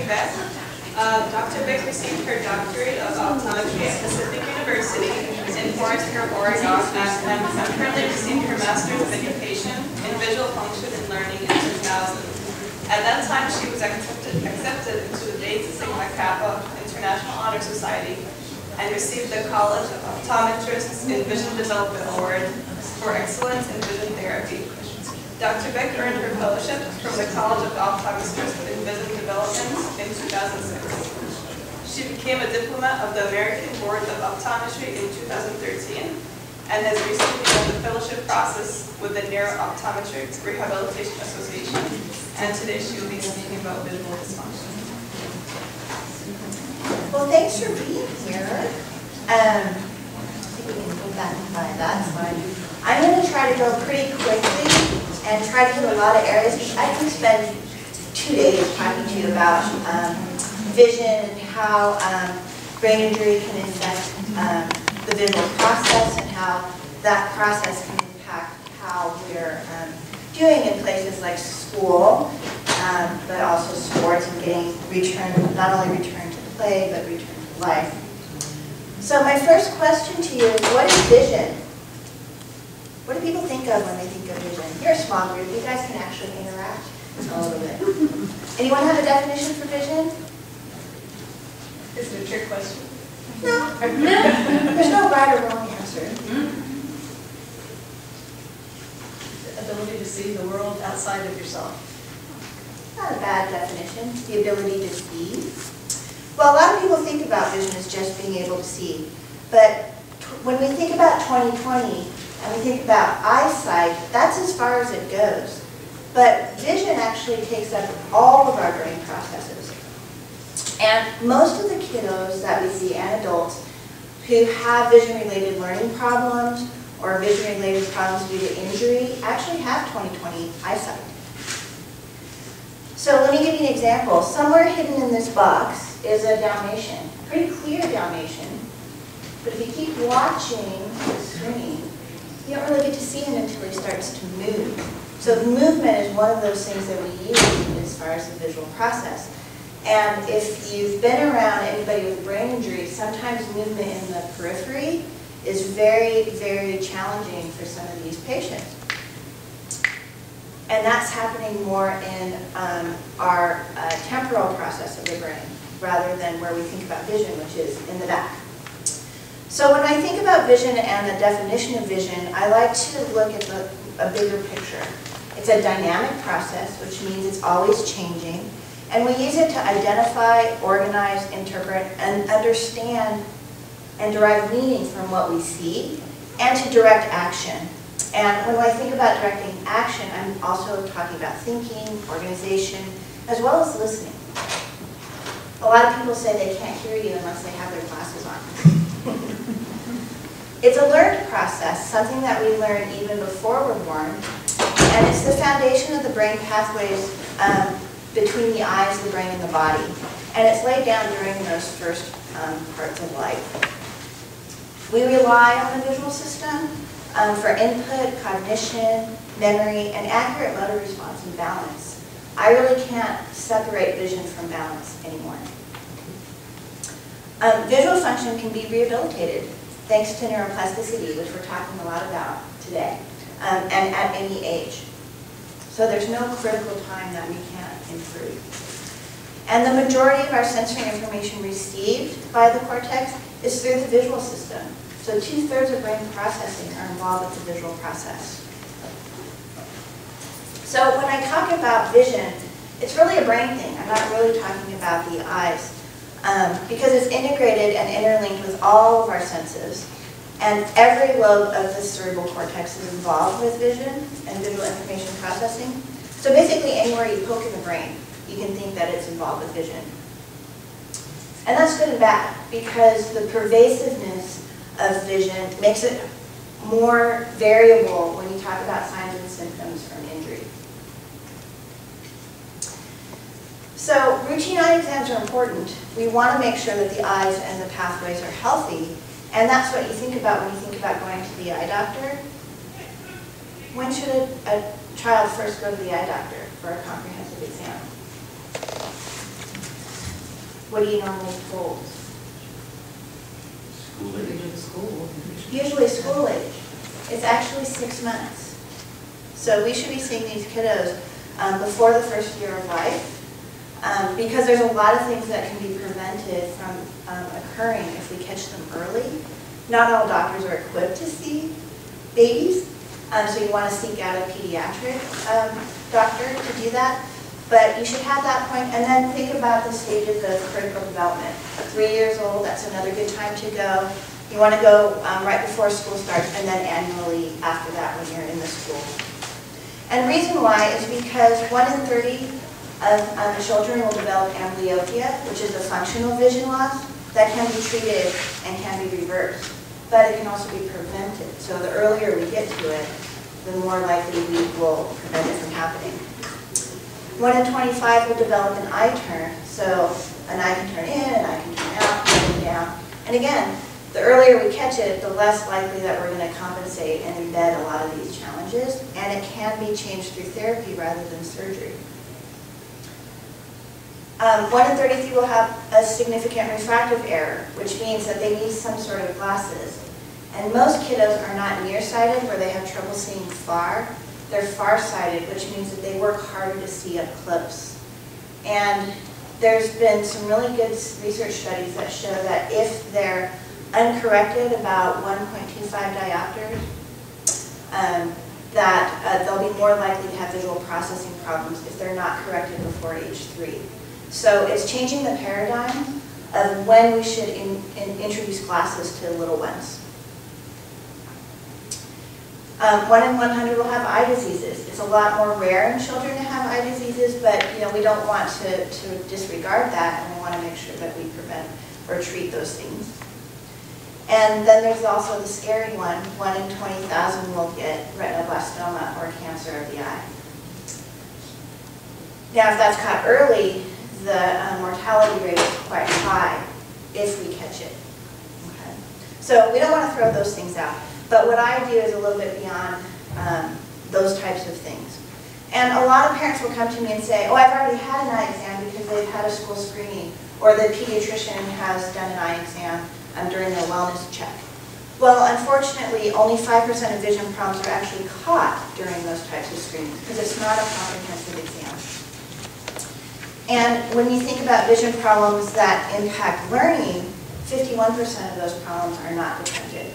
Beck. Dr. Beck received her doctorate of optometry at Pacific University in Forest Grove, Oregon, and currently received her Master's of Education in Visual Function and Learning in 2000. At that time, she was accepted into the Beta Sigma Kappa International Honor Society and received the College of Optometrists in Vision Development Award for Excellence in Vision Therapy. Dr. Beck earned her fellowship from the College of Optometrists in Vision Development in 2006. She became a diplomat of the American Board of Optometry in 2013 and has recently begun the fellowship process with the Neuro-Optometric Rehabilitation Association. And today she will be speaking about visual dysfunction. Well, thanks for being here. I think we can go back and find that slide. I'm going to try to go pretty quickly and try to hit a lot of areas. I can spend 2 days talking to you about vision and how brain injury can affect the visual process and how that process can impact how we're doing in places like school, but also sports and getting not only return to play, but return to life. So my first question to you is, what is vision? What do people think of when they think of vision? You're a small group. You guys can actually interact a little bit. Anyone have a definition for vision? Is it a trick question? No. There's no right or wrong answer. The ability to see the world outside of yourself. Not a bad definition. The ability to see. Well, a lot of people think about vision as just being able to see. But when we think about 20/20 and we think about eyesight, that's as far as it goes. But vision actually takes up all of our brain processes. And most of the kiddos that we see and adults who have vision-related learning problems or vision-related problems due to injury actually have 20/20 eyesight. So let me give you an example. Somewhere hidden in this box is a Dalmatian, pretty clear Dalmatian. But if you keep watching the screen, you don't really get to see him until he starts to move. So movement is one of those things that we use as far as the visual process. And if you've been around anybody with a brain injury, sometimes movement in the periphery is very, very challenging for some of these patients. And that's happening more in our temporal process of the brain, rather than where we think about vision, which is in the back. So when I think about vision and the definition of vision, I like to look at a bigger picture. It's a dynamic process, which means it's always changing. And we use it to identify, organize, interpret, and understand and derive meaning from what we see, and to direct action. And when I think about directing action, I'm also talking about thinking, organization, as well as listening. A lot of people say they can't hear you unless they have their glasses on. It's a learned process, something that we learn even before we're born, and it's the foundation of the brain pathways between the eyes, the brain, and the body. And it's laid down during those first parts of life. We rely on the visual system for input, cognition, memory, and accurate motor response and balance. I really can't separate vision from balance anymore. Visual function can be rehabilitated thanks to neuroplasticity, which we're talking a lot about today, and at any age. So there's no critical time that we can't improve. And the majority of our sensory information received by the cortex is through the visual system. So 2/3 of brain processing are involved with the visual process. So when I talk about vision, it's really a brain thing. I'm not really talking about the eyes, because it's integrated and interlinked with all of our senses. And every lobe of the cerebral cortex is involved with vision and visual information processing. So basically anywhere you poke in the brain, you can think that it's involved with vision. And that's good and bad, because the pervasiveness of vision makes it more variable when you talk about signs and symptoms from injury. So routine eye exams are important. We want to make sure that the eyes and the pathways are healthy. And that's what you think about when you think about going to the eye doctor. When should a child first go to the eye doctor for a comprehensive exam? what do you normally hold? School. Usually school age. It's actually 6 months. So we should be seeing these kiddos before the first year of life, because there's a lot of things that can be prevented from occurring if we catch them early. Not all doctors are equipped to see babies, so you want to seek out a pediatric doctor to do that. But you should have that point, and then think about the stages of critical development. 3 years old, that's another good time to go. You want to go right before school starts, and then annually after that when you're in the school. And the reason why is because 1 in 30 of children will develop amblyopia, which is a functional vision loss that can be treated and can be reversed. But it can also be prevented. So the earlier we get to it, the more likely we will prevent it from happening. 1 in 25 will develop an eye turn. So an eye can turn in, an eye can turn out, and down. And again, the earlier we catch it, the less likely that we're going to compensate and embed a lot of these challenges. And it can be changed through therapy rather than surgery. 1 in 33 will have a significant refractive error, which means that they need some sort of glasses. And most kiddos are not nearsighted, where they have trouble seeing far. They're farsighted, which means that they work harder to see up close. And there's been some really good research studies that show that if they're uncorrected about 1.25 diopters, that they'll be more likely to have visual processing problems if they're not corrected before age 3. So it's changing the paradigm of when we should introduce glasses to little ones. 1 in 100 will have eye diseases. It's a lot more rare in children to have eye diseases, but we don't want to disregard that, and we want to make sure that we prevent or treat those things. And then there's also the scary one. 1 in 20,000 will get retinoblastoma or cancer of the eye. Now, if that's caught early, the mortality rate is quite high if we catch it. Okay. So we don't want to throw those things out. But what I do is a little bit beyond those types of things. And a lot of parents will come to me and say, oh, I've already had an eye exam because they've had a school screening, or the pediatrician has done an eye exam during their wellness check. Well, unfortunately, only 5% of vision problems are actually caught during those types of screenings because it's not a comprehensive exam. And when you think about vision problems that impact learning, 51% of those problems are not detected.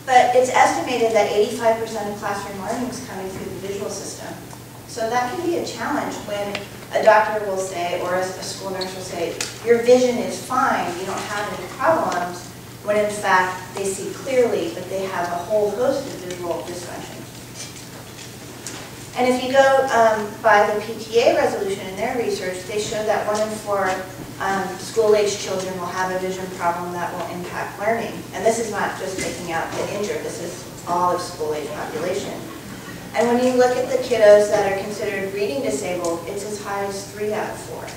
But it's estimated that 85% of classroom learning is coming through the visual system. So that can be a challenge when a doctor will say, or a school nurse will say, your vision is fine, you don't have any problems, when in fact they see clearly, but they have a whole host of visual dysfunctions. And if you go by the PTA resolution in their research, they show that 1 in 4 school-age children will have a vision problem that will impact learning. And this is not just taking out the injured, this is all of school-age population. And when you look at the kiddos that are considered reading disabled, it's as high as 3 out of 4.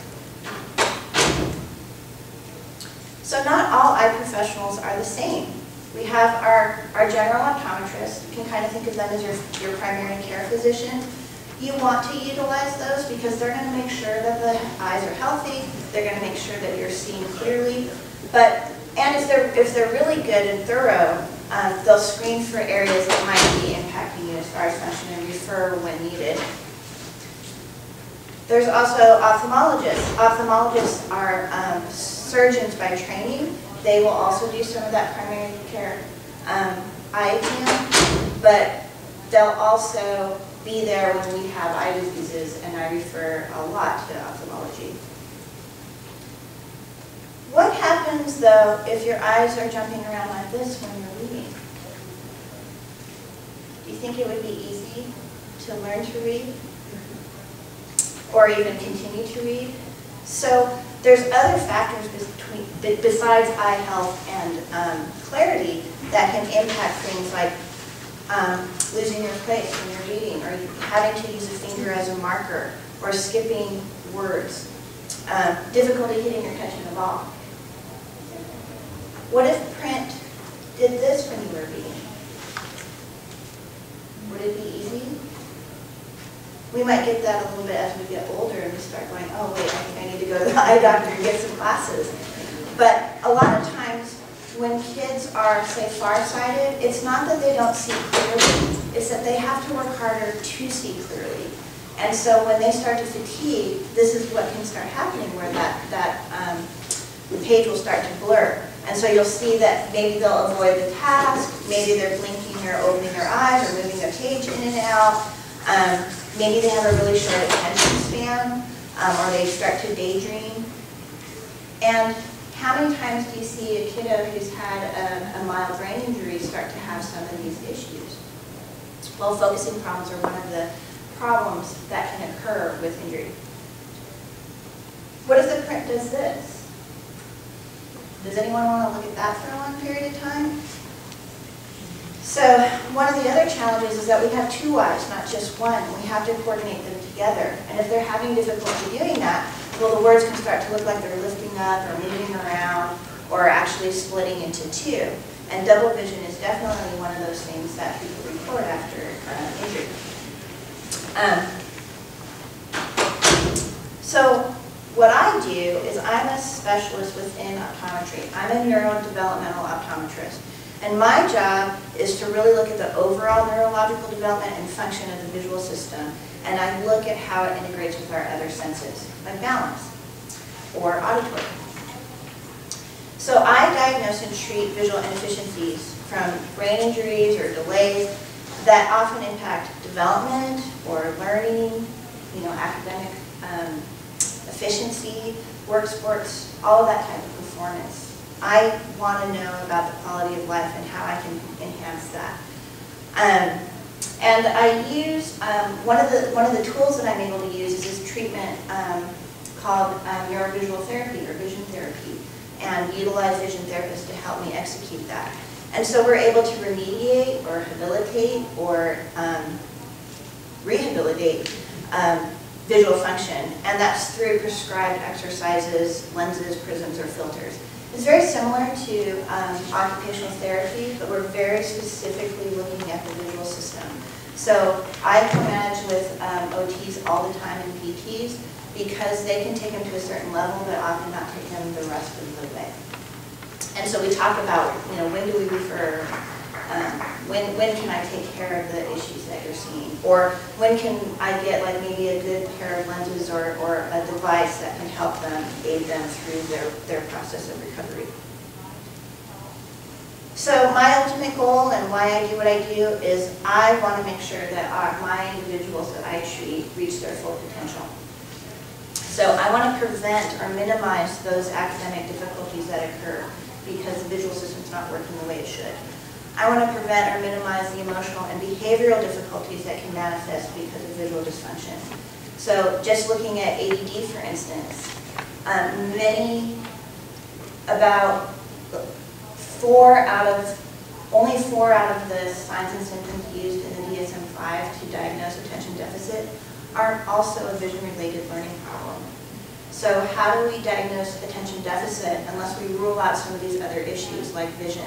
So not all eye professionals are the same. We have our general optometrist. You can kind of think of them as your primary care physician. You want to utilize those because they're going to make sure that the eyes are healthy. They're going to make sure that you're seeing clearly. And if they're really good and thorough, they'll screen for areas that might be impacting you as far as function and refer when needed. There's also ophthalmologists. Ophthalmologists are surgeons by training. They will also do some of that primary care eye exam, but they'll also be there when we have eye diseases, and I refer a lot to ophthalmology. What happens, though, if your eyes are jumping around like this when you're reading? Do you think it would be easy to learn to read? Or even continue to read? So there's other factors besides eye health and clarity that can impact things like losing your place when you're reading, or having to use a finger as a marker, or skipping words, difficulty hitting or catching a ball. What if print did this when you were reading? Would it be easy? We might get that a little bit as we get older and we start going, oh wait, I think I need to to go to the eye doctor and get some glasses. But a lot of times when kids are, say, farsighted, it's not that they don't see clearly, it's that they have to work harder to see clearly. And so when they start to fatigue, this is what can start happening, where the page will start to blur. And so you'll see that maybe they'll avoid the task, maybe they're blinking or opening their eyes or moving their page in and out. Maybe they have a really short attention span, or they start to daydream. And how many times do you see a kiddo who's had a mild brain injury start to have some of these issues? Well, focusing problems are one of the problems that can occur with injury. What if the print does this? Does anyone want to look at that for a long period of time? So one of the other challenges is that we have two eyes, not just one. We have to coordinate them together. And if they're having difficulty doing that, well, the words can start to look like they're lifting up or moving around or actually splitting into two. And double vision is definitely one of those things that people report after injury. So what I do is I'm a specialist within optometry. I'm a neurodevelopmental optometrist. And my job is to really look at the overall neurological development and function of the visual system. And I look at how it integrates with our other senses, like balance or auditory. So I diagnose and treat visual inefficiencies from brain injuries or delays that often impact development or learning, academic efficiency, work sports, all of that type of performance. I want to know about the quality of life and how I can enhance that. And I use, one of the tools that I'm able to use is this treatment called neurovisual therapy or vision therapy, and utilize vision therapists to help me execute that. And so we're able to remediate or habilitate or rehabilitate visual function, and that's through prescribed exercises, lenses, prisms, or filters. It's very similar to occupational therapy, but we're very specifically looking at the visual system. So I co-manage with OTs all the time and PTs because they can take them to a certain level, but often not take them the rest of the way. And so we talk about, when do we refer, when can I take care of the issues that you're seeing? Or when can I get maybe a good pair of lenses or a device that can help them, aid them through their process of recovery. So my ultimate goal and why I do what I do is I want to make sure that my individuals that I treat reach their full potential. So I want to prevent or minimize those academic difficulties that occur because the visual system's not working the way it should. I want to prevent or minimize the emotional and behavioral difficulties that can manifest because of visual dysfunction. So just looking at ADD, for instance, about only four out of the signs and symptoms used in the DSM-5 to diagnose attention deficit are also a vision-related learning problem. So how do we diagnose attention deficit unless we rule out some of these other issues like vision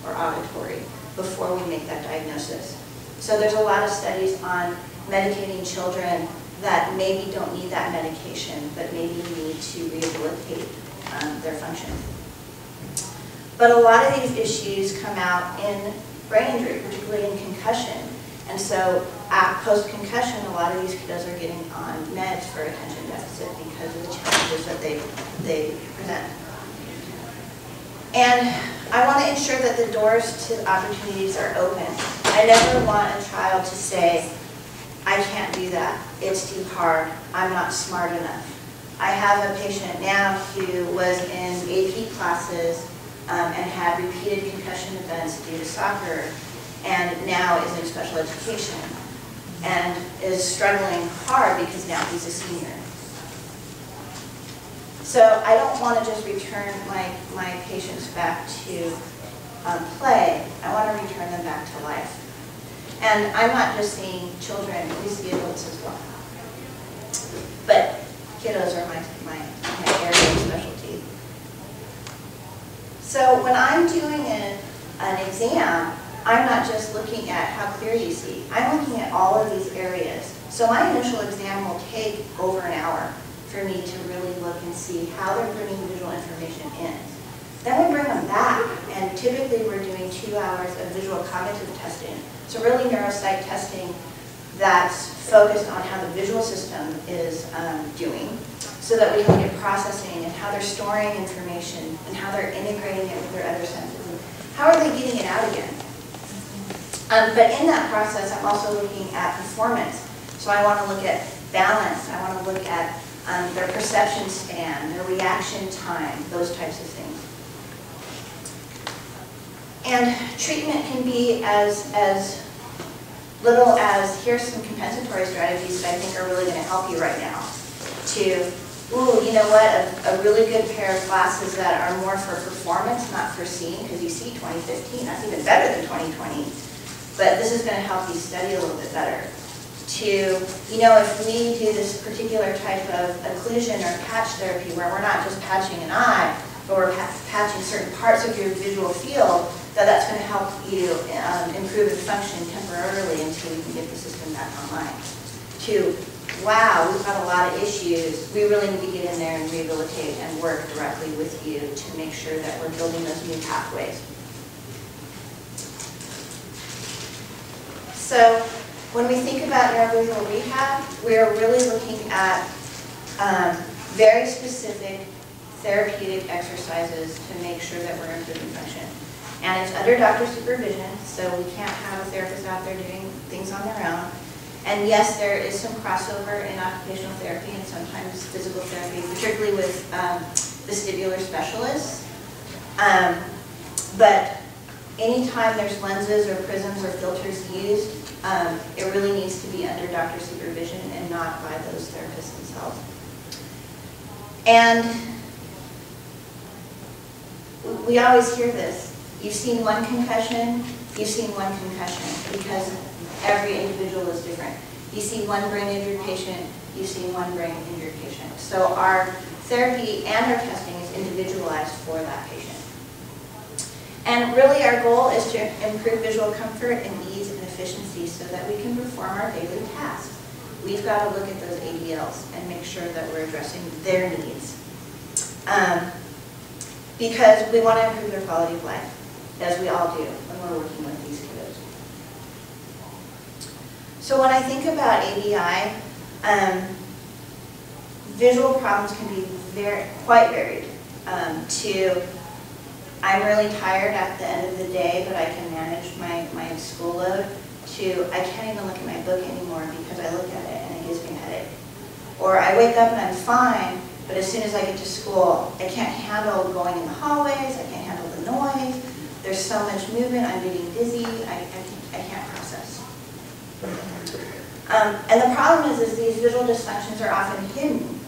or auditory before we make that diagnosis? So there's a lot of studies on medicating children that maybe don't need that medication, but maybe need to rehabilitate their function. But a lot of these issues come out in brain injury, particularly in concussion. And so post-concussion, a lot of these kiddos are getting on meds for attention deficit because of the challenges that they present. And I want to ensure that the doors to opportunities are open. I never want a child to say, I can't do that, it's too hard, I'm not smart enough. I have a patient now who was in AP classes and had repeated concussion events due to soccer, and now is in special education and is struggling hard because now he's a senior. So I don't want to just return my patients back to play. I want to return them back to life. And I'm not just seeing children, we see adults as well. But kiddos are my area of specialty. So when I'm doing an exam, I'm not just looking at how clear you see. I'm looking at all of these areas. So my initial exam will take over an hour for me to really look and see how they're putting visual information in. Then we bring them back, and typically we're doing 2 hours of visual cognitive testing. So really neuropsych testing that's focused on how the visual system is doing, so that we look at processing and how they're storing information and how they're integrating it with their other senses. And how are they getting it out again? But in that process, I'm also looking at performance. So I want to look at balance. I want to look at their perception span, their reaction time, those types of things. And treatment can be as little as, here's some compensatory strategies that I think are really going to help you right now, to, ooh, you know what, a really good pair of glasses that are more for performance, not for seeing, because you see 2015, that's even better than 2020. But this is going to help you study a little bit better. To, you know, if we do this particular type of occlusion or patch therapy where we're not just patching an eye, but we're patching certain parts of your visual field, that's going to help you improve its function temporarily until we can get the system back online. To, wow, we've got a lot of issues. We really need to get in there and rehabilitate and work directly with you to make sure that we're building those new pathways. So when we think about neurovisual rehab, we're really looking at very specific therapeutic exercises to make sure that we're improving function. And it's under doctor supervision, so we can't have a therapist out there doing things on their own. And yes, there is some crossover in occupational therapy and sometimes physical therapy, particularly with vestibular specialists. But anytime there's lenses or prisms or filters used, it really needs to be under doctor supervision and not by those therapists themselves. And we always hear this. You've seen one concussion, you've seen one concussion, because every individual is different. You see one brain injured patient, you see one brain injured patient. So our therapy and our testing is individualized for that patient. And really our goal is to improve visual comfort and ease and efficiency so that we can perform our daily tasks. We've got to look at those ADLs and make sure that we're addressing their needs. Because we want to improve their quality of life, as we all do when we're working with these kiddos. So when I think about ADI, visual problems can be quite varied. To, I'm really tired at the end of the day, but I can manage my school load, to, I can't even look at my book anymore because I look at it and it gives me a headache. Or I wake up and I'm fine, but as soon as I get to school, I can't handle going in the hallways, I can't handle the noise, there's so much movement, I'm getting dizzy, I can't process. And the problem is these visual dysfunctions are often hidden.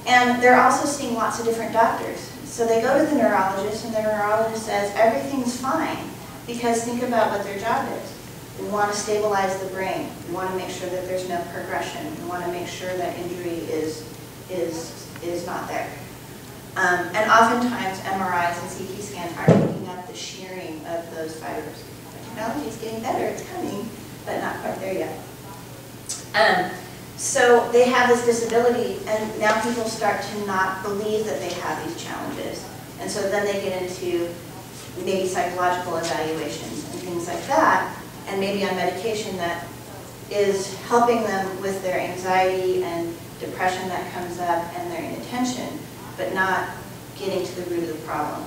And they're also seeing lots of different doctors. So they go to the neurologist and the neurologist says, everything's fine, because think about what their job is. We want to stabilize the brain. We want to make sure that there's no progression. We want to make sure that injury is not there. And oftentimes MRIs and CT scans aren't picking up the shearing of those fibers. Technology is getting better, it's coming, but not quite there yet. So they have this disability, and now people start to not believe that they have these challenges. And so then they get into maybe psychological evaluations and things like that, and maybe on medication that is helping them with their anxiety and depression that comes up and their inattention, but not getting to the root of the problem.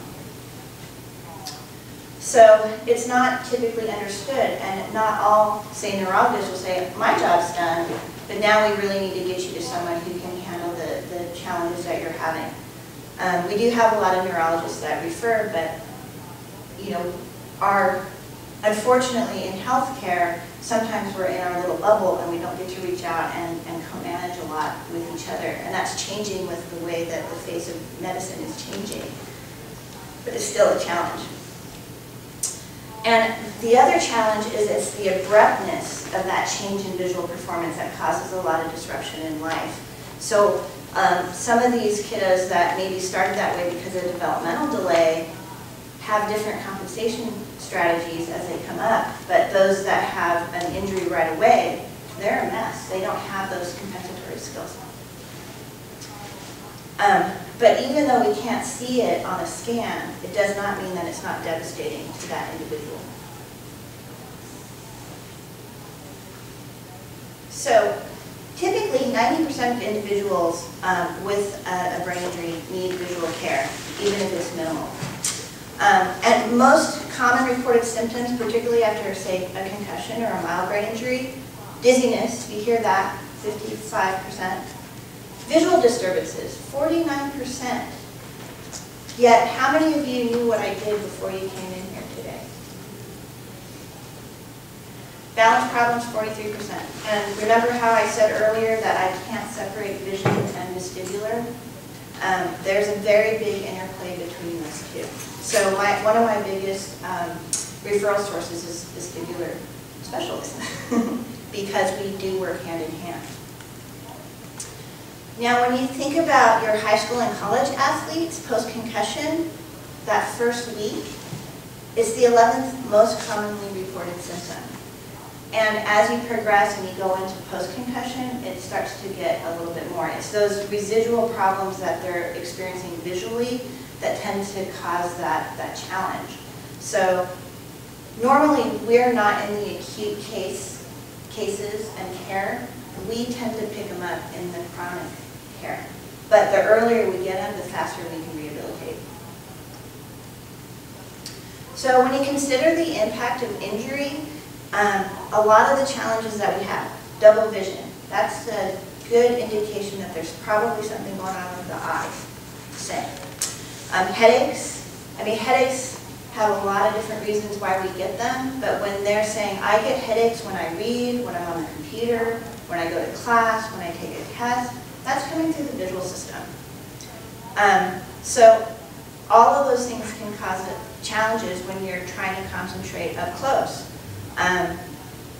So it's not typically understood, and not all, say, neurologists will say, my job's done, but now we really need to get you to someone who can handle the challenges that you're having. We do have a lot of neurologists that refer, but you know, unfortunately in healthcare, sometimes we're in our little bubble and we don't get to reach out and co-manage a lot with each other. And that's changing with the way that the face of medicine is changing. But it's still a challenge. And the other challenge is it's the abruptness of that change in visual performance that causes a lot of disruption in life. So some of these kiddos that maybe started that way because of developmental delay have different compensation strategies as they come up, but those that have an injury right away, they're a mess. They don't have those compensatory skills. But even though we can't see it on a scan, it does not mean that it's not devastating to that individual. So typically 90% of individuals with a brain injury need visual care, even if it's minimal. And most common reported symptoms, particularly after, say, a concussion or a mild brain injury, dizziness, you hear that, 55%. Visual disturbances, 49%. Yet, how many of you knew what I did before you came in here today? Balance problems, 43%. And remember how I said earlier that I can't separate vision and vestibular? There's a very big interplay between those two. So one of my biggest referral sources is vestibular specialists because we do work hand in hand. Now, when you think about your high school and college athletes post-concussion, that first week is the 11th most commonly reported symptom. And as you progress and you go into post-concussion, it starts to get a little bit more. It's those residual problems that they're experiencing visually that tend to cause that challenge. So normally we're not in the acute cases and care. We tend to pick them up in the chronic care. But the earlier we get them, the faster we can rehabilitate. So when you consider the impact of injury, a lot of the challenges that we have, double vision, that's a good indication that there's probably something going on with the eyes, say. Headaches, headaches have a lot of different reasons why we get them, but when they're saying, I get headaches when I read, when I'm on the computer, when I go to class, when I take a test, that's coming through the visual system. So all of those things can cause challenges when you're trying to concentrate up close.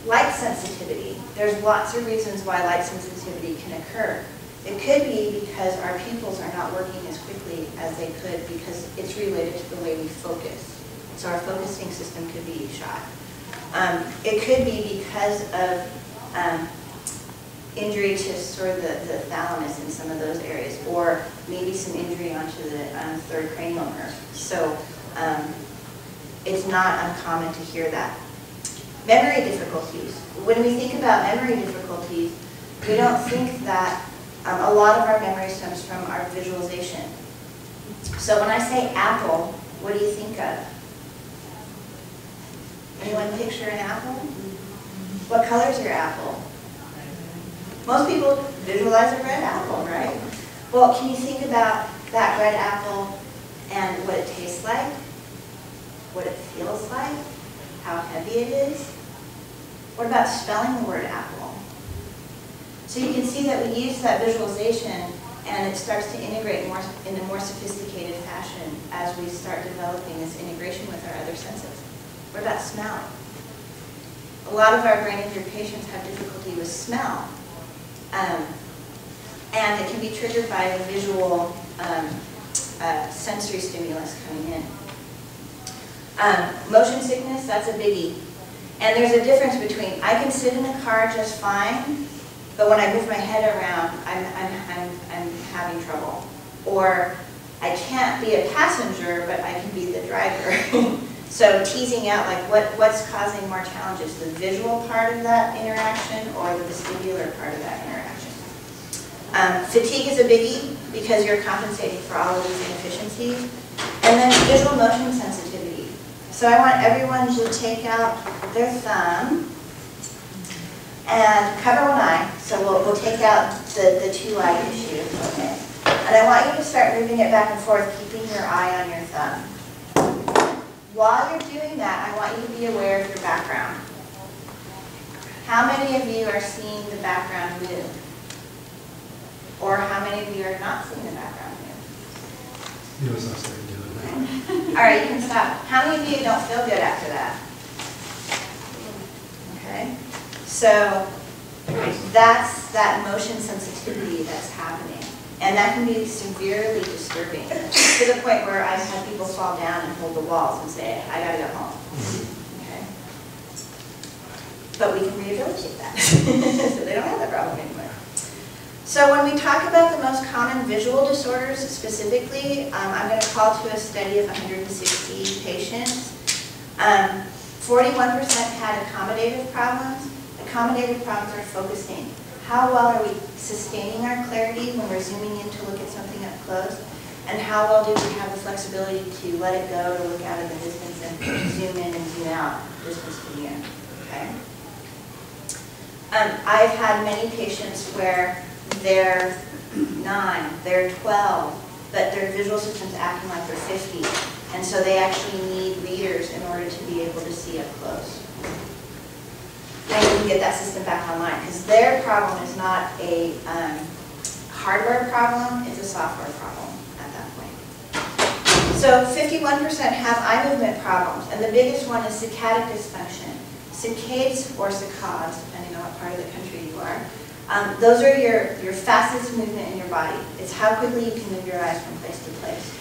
Light sensitivity. There's lots of reasons why light sensitivity can occur. It could be because our pupils are not working as quickly as they could because it's related to the way we focus. So our focusing system could be shot. It could be because of injury to sort of the thalamus in some of those areas, or maybe some injury onto the third cranial nerve. So it's not uncommon to hear that. Memory difficulties. When we think about memory difficulties, we don't think that a lot of our memory stems from our visualization. So when I say apple, what do you think of? Anyone picture an apple? What color is your apple? Most people visualize a red apple, right? Well, can you think about that red apple and what it tastes like? What it feels like? How heavy it is? What about spelling the word apple? So you can see that we use that visualization and it starts to integrate more in a more sophisticated fashion as we start developing this integration with our other senses. What about smell? A lot of our brain injured patients have difficulty with smell. And it can be triggered by a visual sensory stimulus coming in. Motion sickness, that's a biggie. And there's a difference between, I can sit in a car just fine, but when I move my head around, I'm having trouble. Or I can't be a passenger, but I can be the driver. So teasing out like what's causing more challenges, the visual part of that interaction or the vestibular part of that interaction. Fatigue is a biggie because you're compensating for all of these inefficiencies. And then visual motion sensitivity. So I want everyone to take out their thumb and cover one eye. So we'll take out the two-eye issue, okay? And I want you to start moving it back and forth, keeping your eye on your thumb. While you're doing that, I want you to be aware of your background. How many of you are seeing the background move? Or how many of you are not seeing the background move? You know, it's not starting to do it. All right, you can stop. How many of you don't feel good after that? Okay. So that's that motion sensitivity that's happening. And that can be severely disturbing to the point where I've had people fall down and hold the walls and say, I gotta go home. Okay? But we can rehabilitate that. So they don't have that problem anymore. So when we talk about the most common visual disorders specifically, I'm going to call to a study of 160 patients. 41% had accommodative problems. Accommodative problems are focusing. How well are we sustaining our clarity when we're zooming in to look at something up close? And how well do we have the flexibility to let it go, to look out in the distance and zoom in and zoom out distance from you, okay? I've had many patients where they're 9, they're 12, but their visual system's acting like they're 50. And so they actually need readers in order to be able to see up close. And you can get that system back online, because their problem is not a hardware problem, it's a software problem at that point. So 51% have eye movement problems, and the biggest one is saccadic dysfunction. Saccades or saccades, depending on what part of the country you are, those are your fastest movement in your body. It's how quickly you can move your eyes from place to place.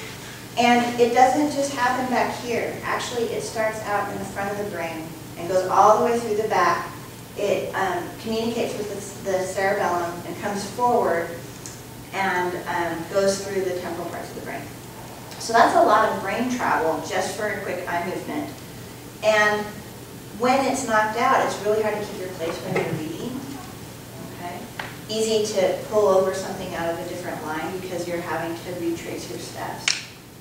And it doesn't just happen back here. Actually, it starts out in the front of the brain and goes all the way through the back. It communicates with the cerebellum and comes forward and goes through the temporal parts of the brain. So that's a lot of brain travel just for a quick eye movement. And when it's knocked out, it's really hard to keep your place when you're reading. Okay? Easy to pull over something out of a different line because you're having to retrace your steps,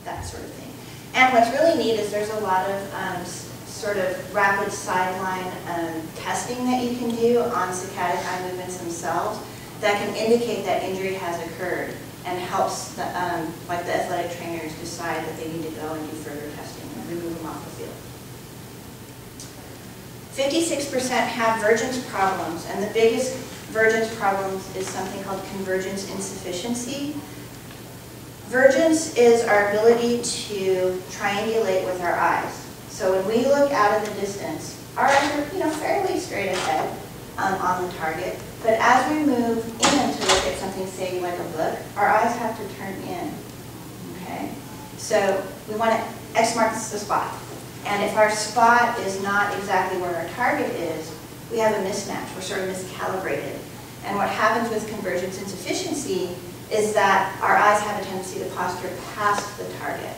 that sort of thing. And what's really neat is there's a lot of sort of rapid sideline testing that you can do on saccadic eye movements themselves that can indicate that injury has occurred and helps like the athletic trainers decide that they need to go and do further testing and remove them off the field. 56% have vergence problems, and the biggest vergence problems is something called convergence insufficiency. Vergence is our ability to triangulate with our eyes. So when we look out in the distance, our eyes are fairly straight ahead on the target. But as we move in to look at something, say like a book, our eyes have to turn in. Okay? So we want to X marks the spot. And if our spot is not exactly where our target is, we have a mismatch. We're sort of miscalibrated. And what happens with convergence insufficiency is that our eyes have a tendency to posture past the target.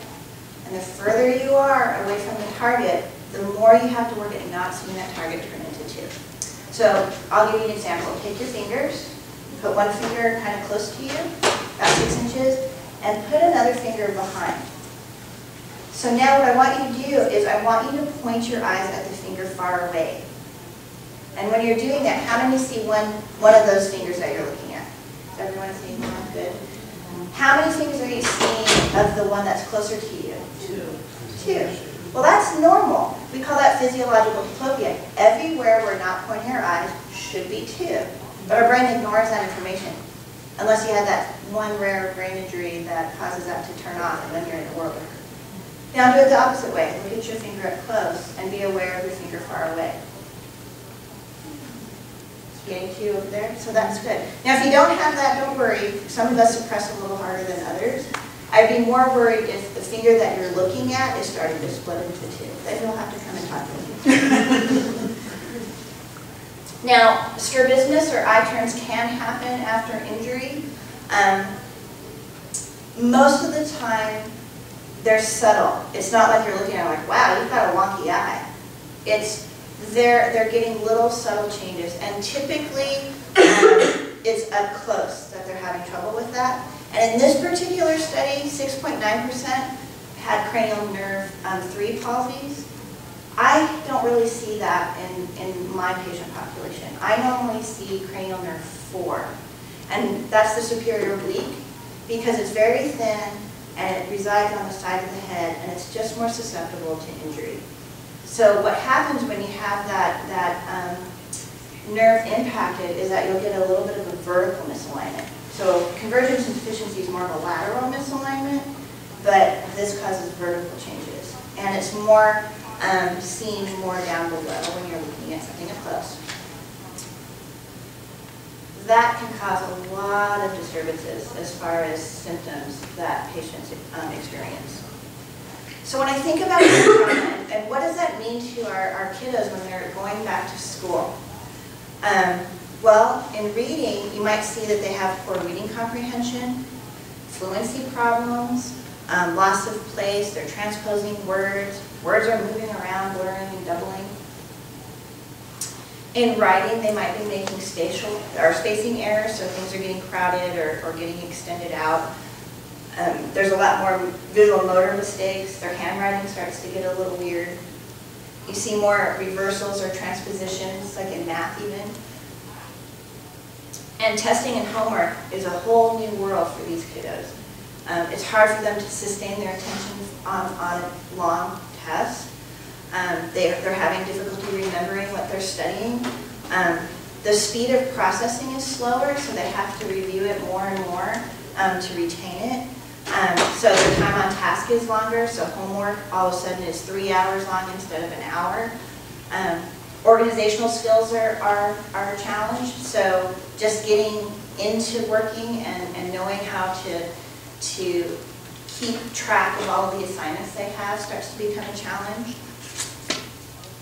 And the further you are away from the target, the more you have to work at not seeing that target turn into 2. So I'll give you an example. Take your fingers, put one finger kind of close to you, about 6 inches, and put another finger behind. So now what I want you to do is I want you to point your eyes at the finger far away. And when you're doing that, how many see one of those fingers that you're looking at? Is everyone seeing one? Good. How many fingers are you seeing of the one that's closer to you? 2. Well, that's normal. We call that physiological diplopia. Everywhere we're not pointing our eyes should be 2. But our brain ignores that information. Unless you have that one rare brain injury that causes that to turn off, and then you're in a world of hurt. Now do it the opposite way. Look at your finger up close and be aware of your finger far away. Getting to you over there? So that's good. Now if you don't have that, don't worry. Some of us suppress a little harder than others. I'd be more worried if the finger that you're looking at is starting to split into 2. Then you'll have to come and talk to me. Now, strabismus or eye turns can happen after injury. Most of the time, they're subtle. It's not like you're looking at it like, wow, you've got a wonky eye. They're getting little subtle changes, and typically it's up close that they're having trouble with that. And in this particular study, 6.9% had cranial nerve 3 palsies. I don't really see that in my patient population. I normally see cranial nerve 4, and that's the superior oblique because it's very thin and it resides on the side of the head, and it's just more susceptible to injury. So what happens when you have that nerve impacted is that you'll get a little bit of a vertical misalignment. So convergence insufficiency is more of a lateral misalignment, but this causes vertical changes. And it's more seen more down below when you're looking at something up close. That can cause a lot of disturbances as far as symptoms that patients experience. So when I think about it, and what does that mean to our kiddos when they're going back to school? Well, in reading, you might see that they have poor reading comprehension, fluency problems, loss of place, they're transposing words, words are moving around, blurring and doubling. In writing, they might be making spacing errors, so things are getting crowded or getting extended out. There's a lot more visual motor mistakes. Their handwriting starts to get a little weird. You see more reversals or transpositions, like in math even. And testing and homework is a whole new world for these kiddos. It's hard for them to sustain their attention on long tests. They're having difficulty remembering what they're studying. The speed of processing is slower, so they have to review it more and more to retain it. So their time on task is longer, so homework all of a sudden is 3 hours long instead of an hour. Organizational skills are challenged, so just getting into working and knowing how to keep track of all of the assignments they have starts to become a challenge.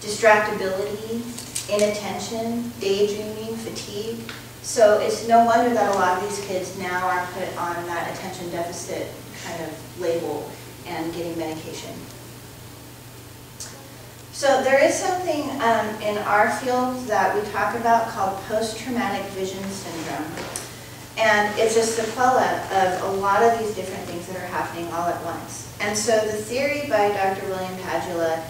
Distractibility, inattention, daydreaming, fatigue. So it's no wonder that a lot of these kids now are put on that attention deficit kind of label and getting medication. So there is something in our field that we talk about called post-traumatic vision syndrome. And it's a sequela of a lot of these different things that are happening all at once. And so the theory by Dr. William Padula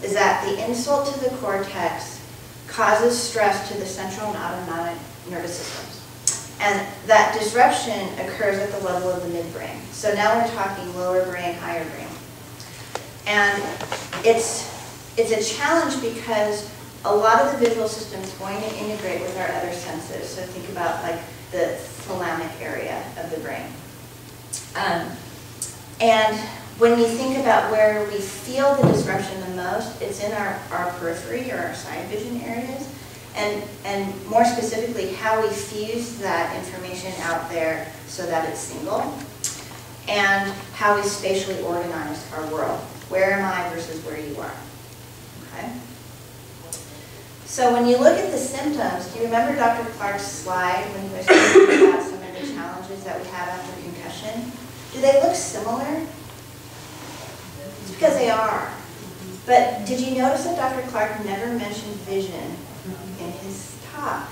is that the insult to the cortex causes stress to the central and autonomic nervous systems. And that disruption occurs at the level of the midbrain. So now we're talking lower brain, higher brain. And it's a challenge because a lot of the visual system is going to integrate with our other senses. So think about like the thalamic area of the brain. And when you think about where we feel the disruption the most, it's in our periphery or our side vision areas. And more specifically, how we fuse that information out there so that it's single. And how we spatially organize our world. Where am I versus where you are? Okay? So when you look at the symptoms, do you remember Dr. Clark's slide when he was talking about some of the challenges that we have after concussion? Do they look similar? It's because they are. But did you notice that Dr. Clark never mentioned vision in his talk?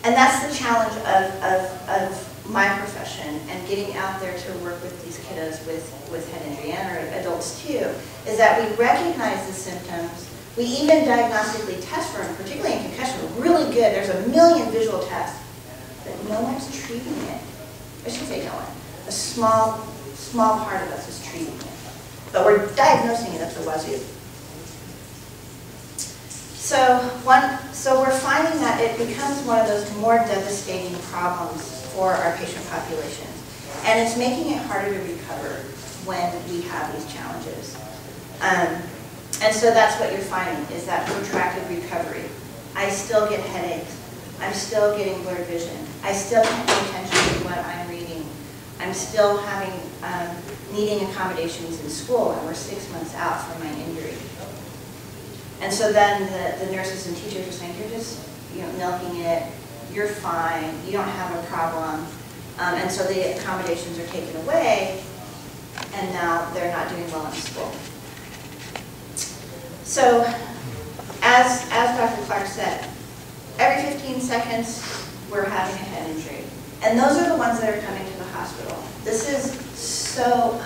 And that's the challenge of my profession and getting out there to work with these kiddos with head injury and or adults too, is that we recognize the symptoms. We even diagnostically test for them, particularly in concussion. We're really good. There's a million visual tests, but no one's treating it. I should say no one. A small part of us is treating it. But we're diagnosing it up the wazoo. So we're finding that it becomes one of those more devastating problems for our patient populations. And it's making it harder to recover when we have these challenges. And so that's what you're finding, is that protracted recovery. I still get headaches. I'm still getting blurred vision. I still can't pay attention to what I'm reading. I'm still having, needing accommodations in school, and we're 6 months out from my injury. And so then the nurses and teachers are saying, you're just milking it, you're fine, you don't have a problem. And so the accommodations are taken away, and now they're not doing well in school. So, as Dr. Clark said, every 15 seconds we're having a head injury. And those are the ones that are coming to the hospital. This is so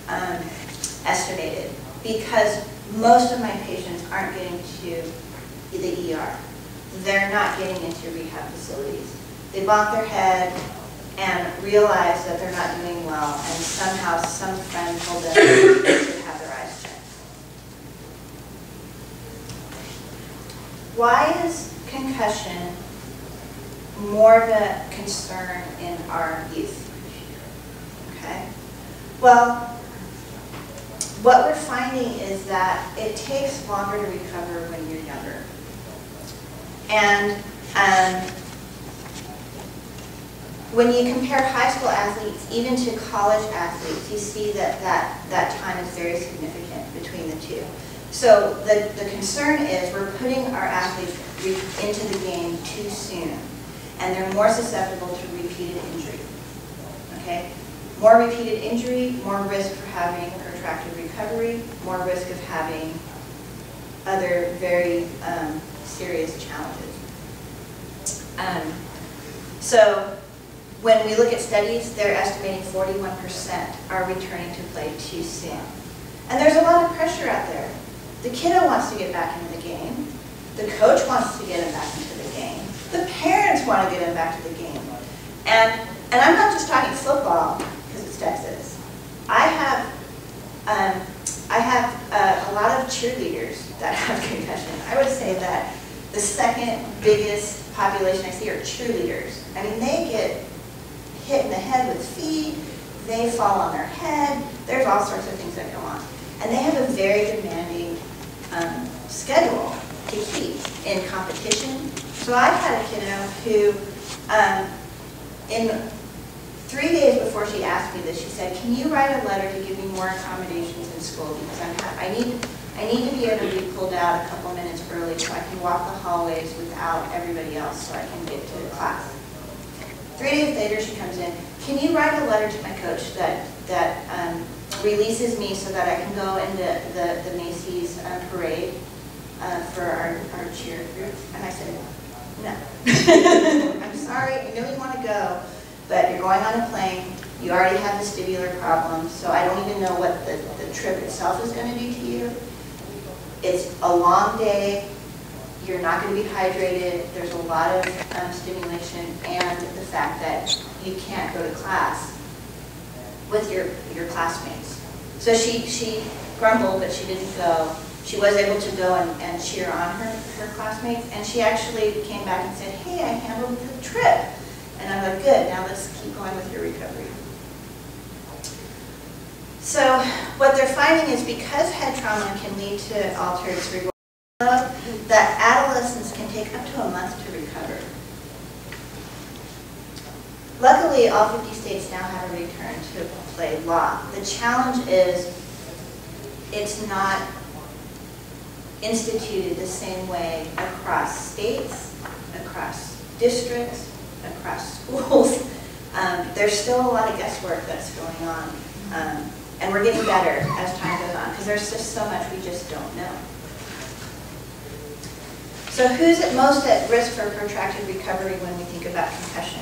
underestimated because most of my patients aren't getting to the ER. They're not getting into rehab facilities. They bonk their head and realize that they're not doing well, and somehow some friend told them they should have their eyes checked. Why is concussion more of a concern in our youth? Okay. Well, what we're finding is that it takes longer to recover when you're younger. And when you compare high school athletes, even to college athletes, you see that time is very significant between the two. So the concern is we're putting our athletes into the game too soon, and they're more susceptible to repeated injury. Okay? More repeated injury, more risk for having protracted recovery, more risk of having other very serious challenges. So when we look at studies, they're estimating 41% are returning to play too soon. And there's a lot of pressure out there. The kiddo wants to get back into the game. The coach wants to get him back into the game. The parents want to get him back to the game. And I'm not just talking football, because it's Texas. I have a lot of cheerleaders that have concussion. I would say that the second biggest population I see are cheerleaders. I mean, they get hit in the head with feet, they fall on their head, there's all sorts of things that go on. And they have a very demanding schedule to keep in competition. So I had a kiddo who, in 3 days before she asked me this, she said, "Can you write a letter to give me more accommodations in school, because I need to be able to be pulled out a couple minutes early so I can walk the hallways without everybody else so I can get to class." 3 days later, she comes in, "Can you write a letter to my coach that releases me so that I can go into the Macy's parade for our cheer group?" And I said, "No." "I'm sorry, I know you want to go, but you're going on a plane, you already have vestibular problems, so I don't even know what the trip itself is going to do to you. It's a long day, you're not going to be hydrated, there's a lot of stimulation, and the fact that you can't go to class with your classmates." So she grumbled, but she didn't go. She was able to go and cheer on her classmates, and she actually came back and said, "Hey, I handled the trip." And I'm like, "Good, now let's keep going with your recovery." So what they're finding is because head trauma can lead to altered cerebral flow, that adolescents can take up to a month to recover. Luckily, all 50 states now have a return to play law. The challenge is it's not instituted the same way across states, across districts, across schools. There's still a lot of guesswork that's going on, and we're getting better as time goes on because there's just so much we just don't know. So who's most at risk for protracted recovery when we think about concussion?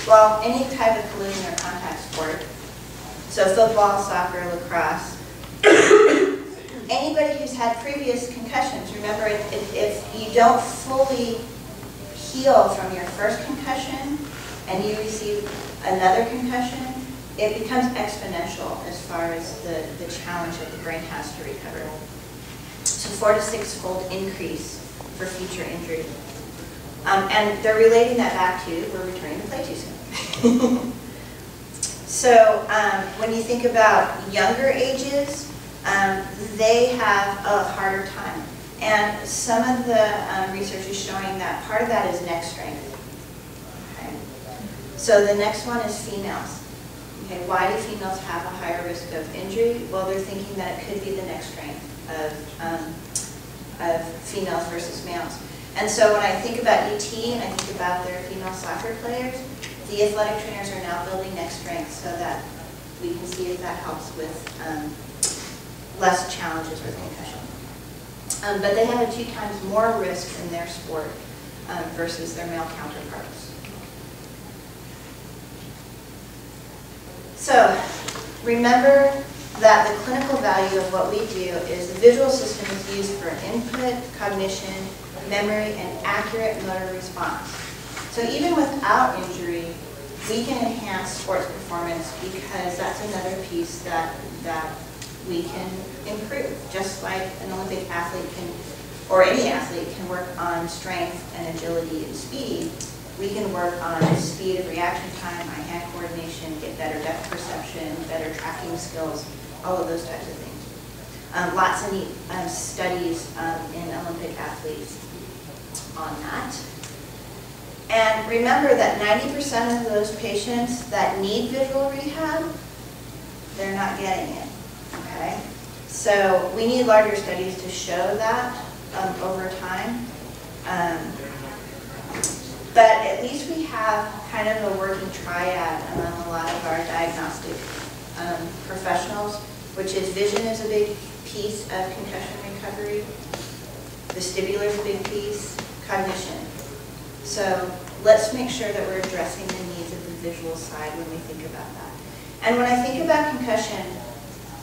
Well, any type of collision or contact sport. So football, soccer, lacrosse. Anybody who's had previous concussions, remember if you don't fully heal from your first concussion and you receive another concussion, it becomes exponential as far as the challenge that the brain has to recover. So 4 to 6-fold increase for future injury. And they're relating that back to we're returning to play too soon. So when you think about younger ages, they have a harder time. And some of the research is showing that part of that is neck strength. Okay. So the next one is females. Okay, why do females have a higher risk of injury? Well, they're thinking that it could be the neck strength of females versus males. And so when I think about UT and I think about their female soccer players, the athletic trainers are now building neck strength so that we can see if that helps with less challenges with concussion. But they have a 2 times more risk in their sport versus their male counterparts. So remember that the clinical value of what we do is the visual system is used for input, cognition, memory, and accurate motor response. So even without injury, we can enhance sports performance because that's another piece that we can improve. Just like an Olympic athlete can, or any athlete can work on strength and agility and speed, we can work on speed of reaction time, eye-hand coordination, get better depth perception, better tracking skills, all of those types of things. Lots of neat studies in Olympic athletes on that. And remember that 90% of those patients that need visual rehab, they're not getting it, okay? So we need larger studies to show that over time. But at least we have kind of a working triad among a lot of our diagnostic professionals, which is vision is a big piece of concussion recovery, vestibular is a big piece, cognition. So let's make sure that we're addressing the needs of the visual side when we think about that. And when I think about concussion,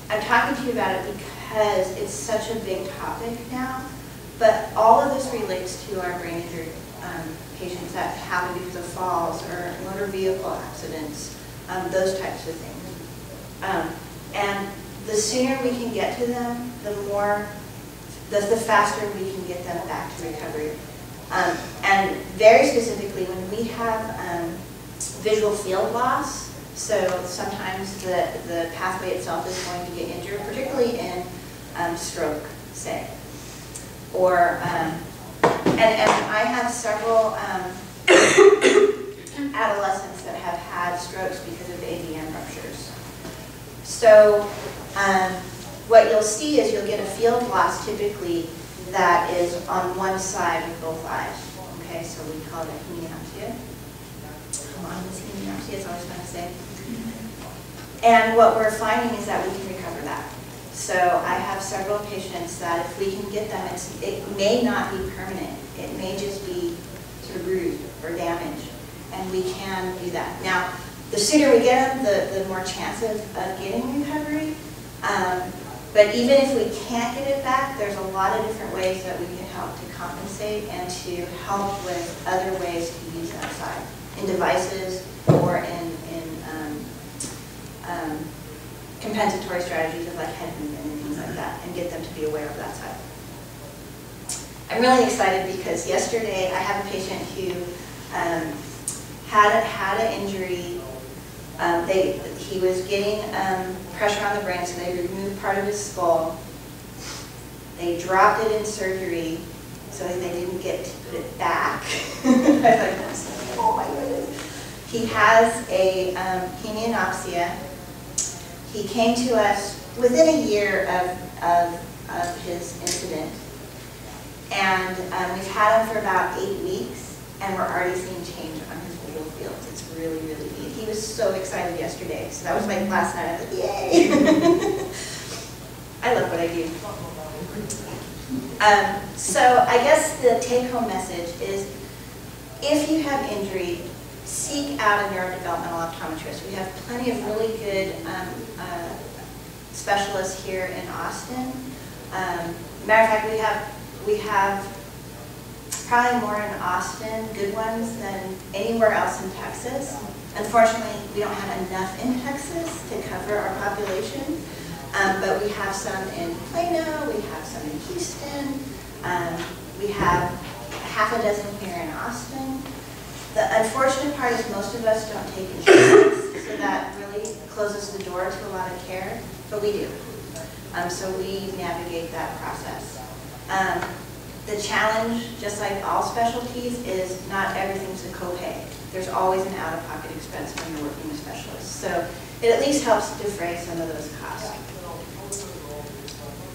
I'm talking to you about it because it's such a big topic now, but all of this relates to our brain injury patients that happen because of falls or motor vehicle accidents, those types of things. And the sooner we can get to them, the faster we can get them back to recovery. And very specifically, when we have visual field loss, so sometimes the pathway itself is going to get injured, particularly in stroke, say. Or, and I have several adolescents that have had strokes because of AVM ruptures. So what you'll see is you'll get a field loss typically that is on one side of both eyes. Okay, so we call it hemianopsia. It's always fun to say. And what we're finding is that we can recover that. So I have several patients that if we can get them, it may not be permanent. It may just be sort of bruised or damaged, and we can do that. Now, the sooner we get them, the more chance of getting recovery. But even if we can't get it back, there's a lot of different ways that we can help to compensate and to help with other ways to use that side, in devices or in compensatory strategies of like head movement and things like that, and get them to be aware of that side. I'm really excited because yesterday I have a patient who had an injury. He was getting pressure on the brain, so they removed part of his skull. They dropped it in surgery so that they didn't get to put it back. I was like, oh my goodness. He has a hemianopsia. He came to us within a year of his incident. And we've had him for about 8 weeks, and we're already seeing change on his visual fields. It's really, really neat. He was so excited yesterday. So that was like last night. I was like, yay! I love what I do. So I guess the take-home message is, if you have injury, seek out a neurodevelopmental optometrist. We have plenty of really good specialists here in Austin. Matter of fact, we have probably more in Austin, good ones, than anywhere else in Texas. Unfortunately, we don't have enough in Texas to cover our population, but we have some in Plano, we have some in Houston, we have half a dozen here in Austin. The unfortunate part is most of us don't take insurance, so that really closes the door to a lot of care, but we do. So we navigate that process. The challenge, just like all specialties, is not everything's a copay. There's always an out-of-pocket expense when you're working with specialists. So it at least helps defray some of those costs.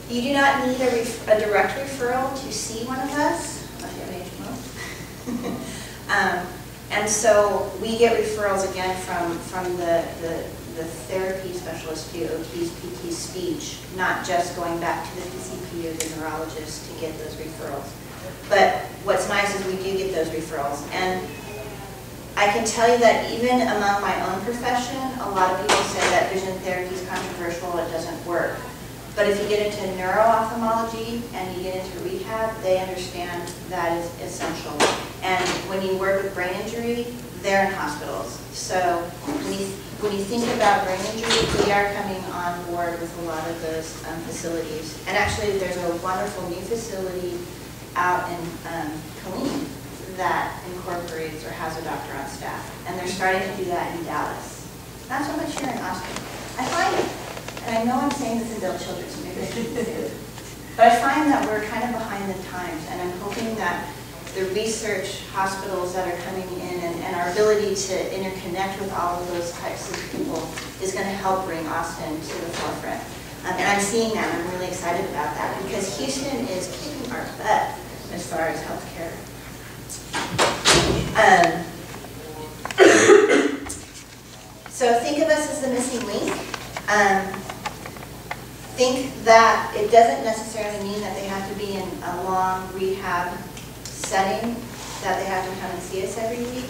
You do not need a direct referral to see one of us, unless you have HMO. And so we get referrals again from the therapy specialist to OTs, PTs, speech, not just going back to the PCP or the neurologist to get those referrals. But what's nice is we do get those referrals. And I can tell you that even among my own profession, a lot of people say that vision therapy is controversial, it doesn't work. But if you get into neuro-ophthalmology and you get into rehab, they understand that is essential. And when you work with brain injury, they're in hospitals. So when you think about brain injury, we are coming on board with a lot of those facilities. And actually, there's a wonderful new facility out in Killeen that incorporates or has a doctor on staff. And they're starting to do that in Dallas. Not so much here in Austin. I find, and I know I'm saying this in adult children, so maybe I shouldn't say it, but I find that we're kind of behind the times, and I'm hoping that the research hospitals that are coming in and our ability to interconnect with all of those types of people is going to help bring Austin to the forefront. And I'm seeing that, and I'm really excited about that, because Houston is kicking our butt as far as healthcare. So think of us as the missing link. Think that it doesn't necessarily mean that they have to be in a long rehab setting, that they have to come and see us every week.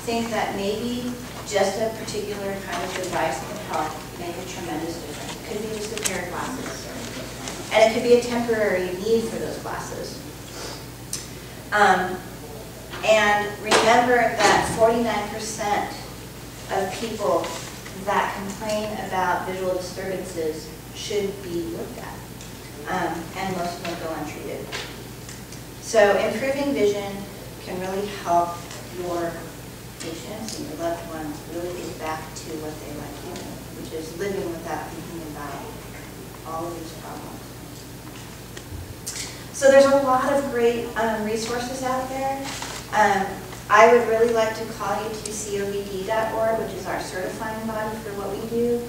Think that maybe just a particular kind of device can help make a tremendous difference. It could be just a pair of glasses. And it could be a temporary need for those glasses. And remember that 49% of people that complain about visual disturbances should be looked at. And most of them go untreated. So improving vision can really help your patients and your loved ones really get back to what they like doing, which is living without thinking about all of these problems. So there's a lot of great resources out there. I would really like to call you to covd.org, which is our certifying body for what we do.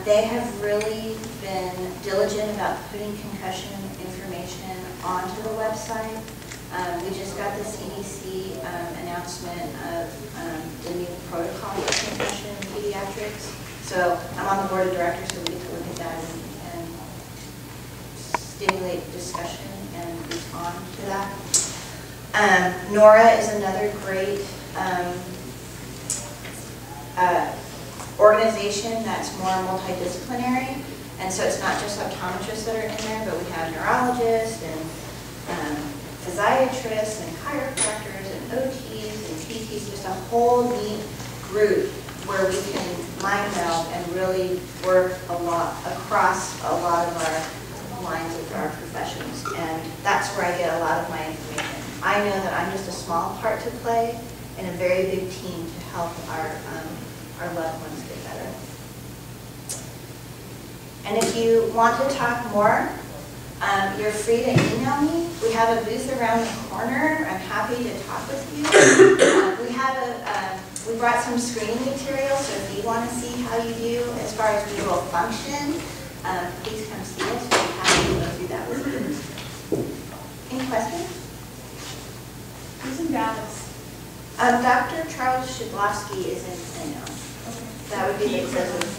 They have really been diligent about putting concussion information onto the website. We just got the CDC announcement of the new protocol for concussion in pediatrics. So I'm on the board of directors, so we get to look at that and stimulate discussion and respond to that. NORA is another great organization that's more multidisciplinary, and so it's not just optometrists that are in there, but we have neurologists and physiatrists and chiropractors and OTs and PTs, just a whole neat group where we can mind meld and really work a lot across a lot of our lines of our professions, and that's where I get a lot of my information. I know that I'm just a small part to play in a very big team to help our loved ones get better. And if you want to talk more, you're free to email me. We have a booth around the corner. I'm happy to talk with you. We brought some screening material, so if you want to see how you do as far as visual function, please come see us. We're happy to go through that with you. Any questions? Who's in Dallas? Dr. Charles Shidlowski is in Plano. Okay. That would be the closest.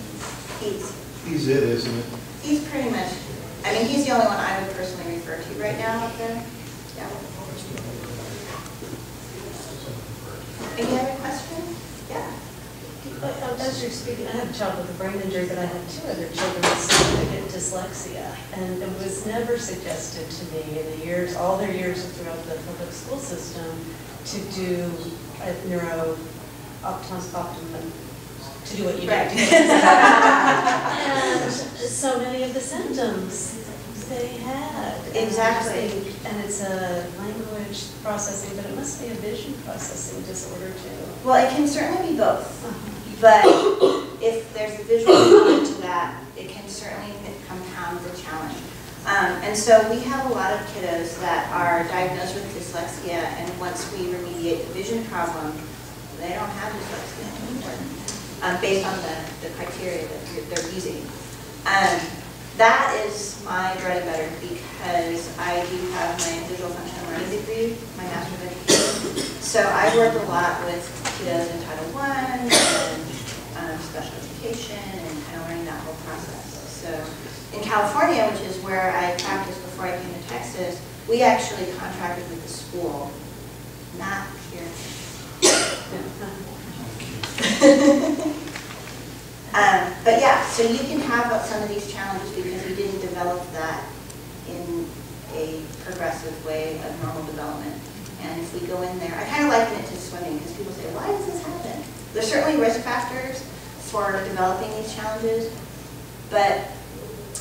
He's it, isn't it? He's pretty much, I mean, he's the only one I would personally refer to right now up there. Yeah. Any other questions? Yeah. As you're speaking, I have a child with a brain injury, but I have two other children with significant dyslexia. And it was never suggested to me in the years, all their years throughout the public school system, to do a to do what you do. Right. And so many of the symptoms they had. Exactly. And it's a language processing, but it must be a vision processing disorder too. Well, it can certainly be both. But if there's a visual component to that, it can certainly compound the challenge. And so we have a lot of kiddos that are diagnosed with dyslexia, and once we remediate the vision problem, they don't have dyslexia anymore, based on the criteria that they're using. That is my bread and butter, because I do have my visual function learning degree, my master's of education. So I work a lot with kiddos in Title I and special education and kind of learning that whole process. So in California, which is where I practiced before I came to Texas, we actually contracted with the school, not here. But yeah, so you can have some of these challenges because you didn't develop that in a progressive way of normal development. And if we go in there, I kind of liken it to swimming, because people say, why does this happen? There's certainly risk factors for developing these challenges, but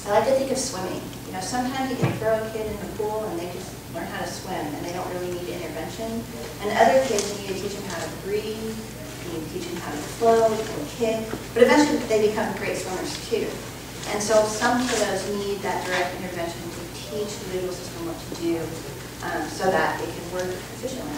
I like to think of swimming. You know, sometimes you can throw a kid in the pool and they just learn how to swim and they don't really need intervention. And other kids, you need to teach them how to breathe, you need to teach them how to float and kick, but eventually they become great swimmers too. And so some kiddos need that direct intervention to teach the visual system what to do so that it can work efficiently.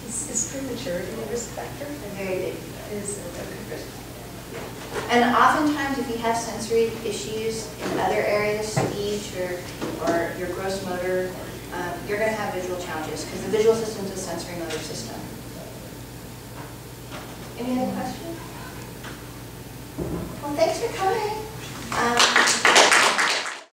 Is prematurity a risk factor? A very big is a risk factor. And oftentimes, if you have sensory issues in other areas, speech or your gross motor, you're going to have visual challenges because the visual system is a sensory motor system. Any other questions? Well, thanks for coming.